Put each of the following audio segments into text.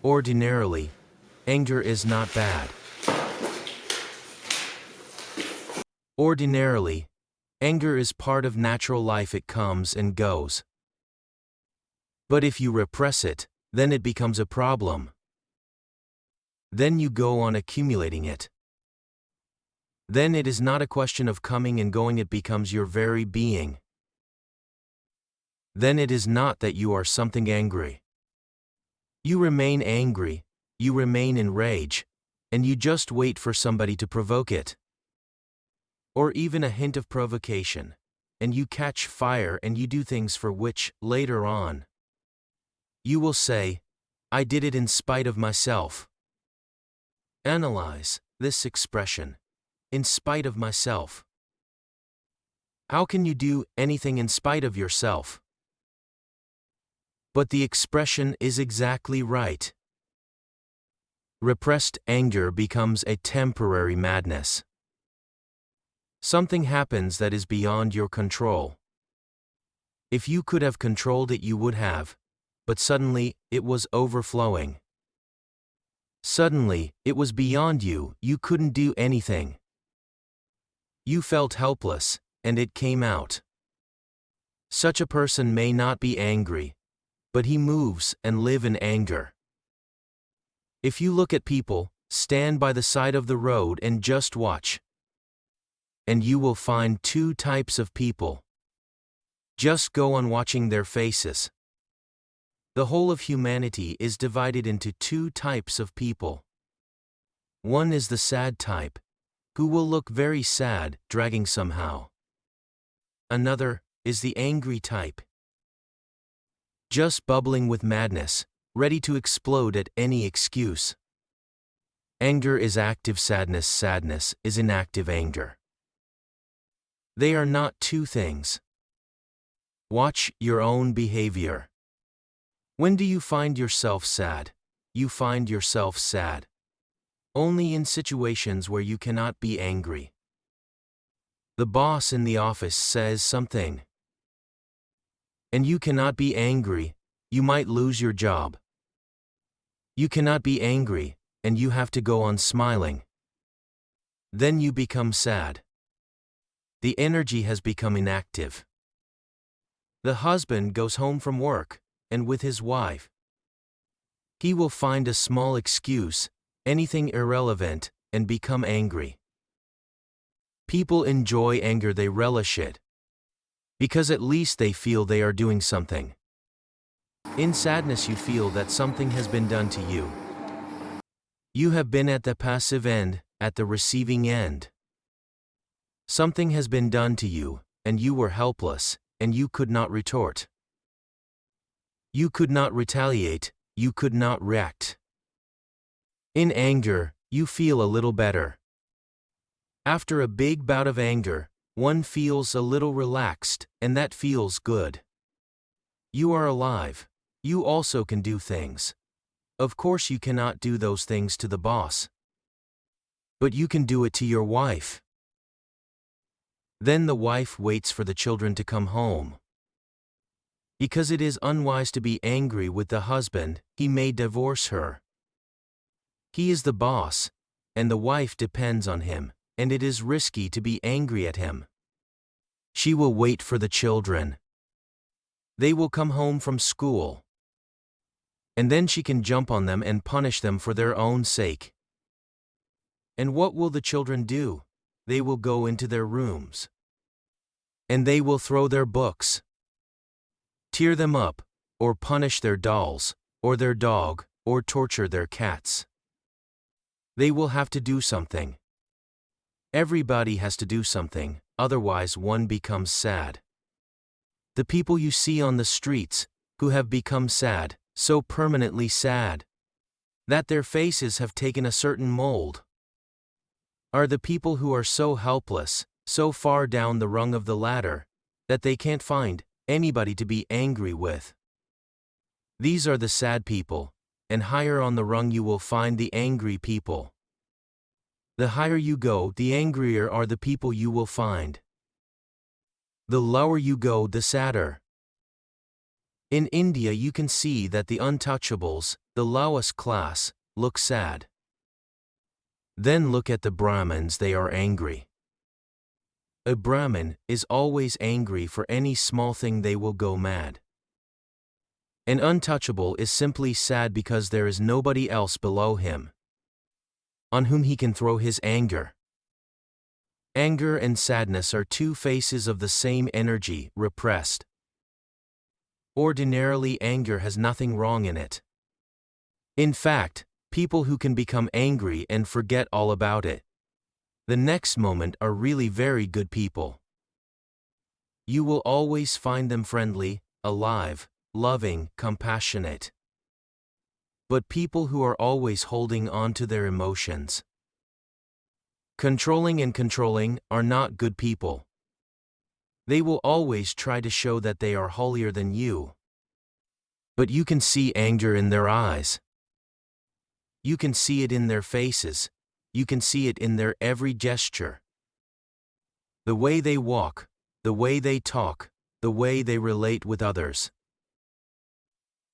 Ordinarily, anger is not bad. Ordinarily, anger is part of natural life. It comes and goes. But if you repress it, then it becomes a problem. Then you go on accumulating it. Then it is not a question of coming and going, it becomes your very being. Then it is not that you are something angry. You remain angry, you remain in rage, and you just wait for somebody to provoke it. Or even a hint of provocation, and you catch fire and you do things for which, later on, you will say, I did it in spite of myself. Analyze this expression, in spite of myself. How can you do anything in spite of yourself? But the expression is exactly right. Repressed anger becomes a temporary madness. Something happens that is beyond your control. If you could have controlled it, you would have, but suddenly, it was overflowing. Suddenly, it was beyond you, you couldn't do anything. You felt helpless, and it came out. Such a person may not be angry, but he moves and live in anger. If you look at people, stand by the side of the road and just watch, and you will find two types of people. Just go on watching their faces. The whole of humanity is divided into two types of people. One is the sad type, who will look very sad, dragging somehow. Another is the angry type, just bubbling with madness, ready to explode at any excuse. Anger is active sadness, sadness is inactive anger. They are not two things. Watch your own behavior. When do you find yourself sad? You find yourself sad only in situations where you cannot be angry. The boss in the office says something, and you cannot be angry, you might lose your job. You cannot be angry, and you have to go on smiling. Then you become sad. The energy has become inactive. The husband goes home from work, and with his wife, he will find a small excuse, anything irrelevant, and become angry. People enjoy anger, they relish it, because at least they feel they are doing something. In sadness you feel that something has been done to you. You have been at the passive end, at the receiving end. Something has been done to you, and you were helpless, and you could not retort. You could not retaliate, you could not react. In anger, you feel a little better. After a big bout of anger, one feels a little relaxed, and that feels good. You are alive. You also can do things. Of course you cannot do those things to the boss, but you can do it to your wife. Then the wife waits for the children to come home. Because it is unwise to be angry with the husband, he may divorce her. He is the boss, and the wife depends on him, and it is risky to be angry at him. She will wait for the children. They will come home from school, and then she can jump on them and punish them for their own sake. And what will the children do? They will go into their rooms, and they will throw their books, tear them up, or punish their dolls, or their dog, or torture their cats. They will have to do something. Everybody has to do something, otherwise one becomes sad. The people you see on the streets, who have become sad, so permanently sad, that their faces have taken a certain mold, are the people who are so helpless, so far down the rung of the ladder, that they can't find anybody to be angry with. These are the sad people, and higher on the rung you will find the angry people. The higher you go, the angrier are the people you will find. The lower you go, the sadder. In India you can see that the untouchables, the lowest class, look sad. Then look at the Brahmins, they are angry. A Brahmin is always angry for any small thing, they will go mad. An untouchable is simply sad because there is nobody else below him on whom he can throw his anger. Anger and sadness are two faces of the same energy, repressed. Ordinarily, anger has nothing wrong in it. In fact, people who can become angry and forget all about it the next moment are really very good people. You will always find them friendly, alive, loving, compassionate. But people who are always holding on to their emotions, controlling are not good people. They will always try to show that they are holier than you. But you can see anger in their eyes. You can see it in their faces. You can see it in their every gesture. The way they walk, the way they talk, the way they relate with others.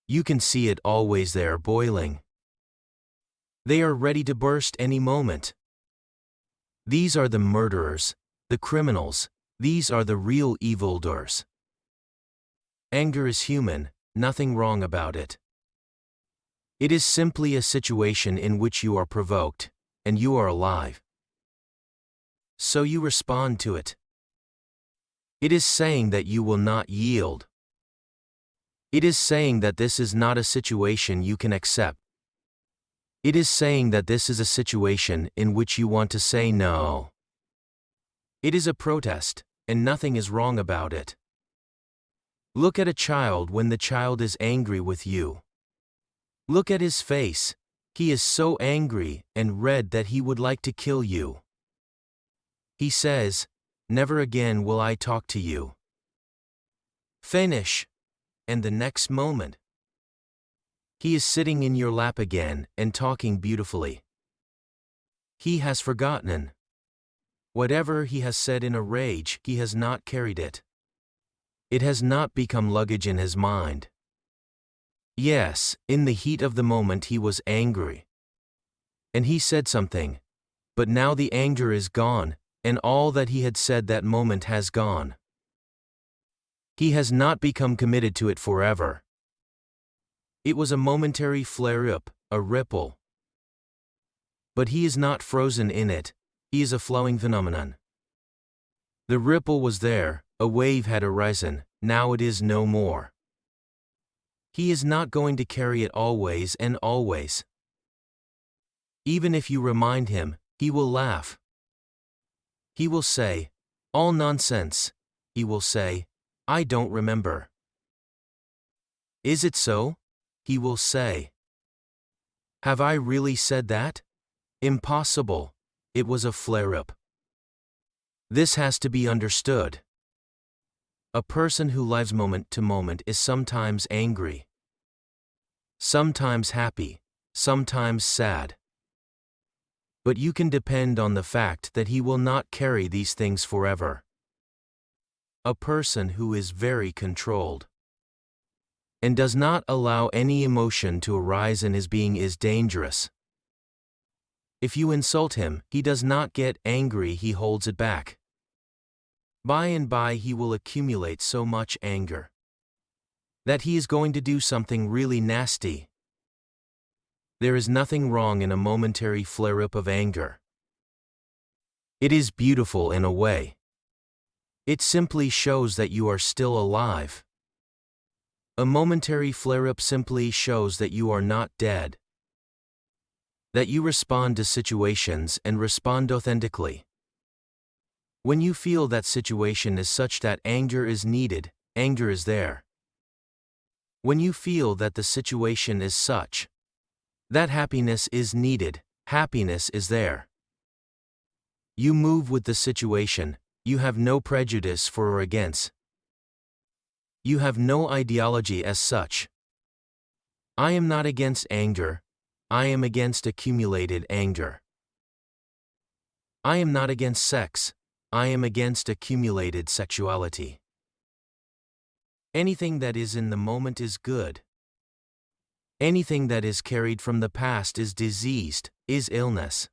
You can see it always there, boiling. They are ready to burst any moment. These are the murderers, the criminals, these are the real evildoers. Anger is human, nothing wrong about it. It is simply a situation in which you are provoked, and you are alive. So you respond to it. It is saying that you will not yield. It is saying that this is not a situation you can accept. It is saying that this is a situation in which you want to say no. It is a protest, and nothing is wrong about it. Look at a child when the child is angry with you. Look at his face. He is so angry and red that he would like to kill you. He says, "Never again will I talk to you." Finish. And the next moment, he is sitting in your lap again and talking beautifully. He has forgotten. Whatever he has said in a rage, he has not carried it. It has not become luggage in his mind. Yes, in the heat of the moment he was angry. And he said something. But now the anger is gone, and all that he had said that moment has gone. He has not become committed to it forever. It was a momentary flare-up, a ripple. But he is not frozen in it, he is a flowing phenomenon. The ripple was there, a wave had arisen, now it is no more. He is not going to carry it always and always. Even if you remind him, he will laugh. He will say, "All nonsense." He will say, "I don't remember." "Is it so?" he will say. "Have I really said that?" Impossible. It was a flare-up. This has to be understood. A person who lives moment to moment is sometimes angry, sometimes happy, sometimes sad. But you can depend on the fact that he will not carry these things forever. A person who is very controlled and does not allow any emotion to arise in his being is dangerous. If you insult him, he does not get angry, he holds it back. By and by he will accumulate so much anger that he is going to do something really nasty. There is nothing wrong in a momentary flare-up of anger. It is beautiful in a way. It simply shows that you are still alive. A momentary flare-up simply shows that you are not dead. That you respond to situations and respond authentically. When you feel that situation is such that anger is needed, anger is there. When you feel that the situation is such that happiness is needed, happiness is there. You move with the situation, you have no prejudice for or against. You have no ideology as such. I am not against anger, I am against accumulated anger. I am not against sex, I am against accumulated sexuality. Anything that is in the moment is good. Anything that is carried from the past is diseased, is illness.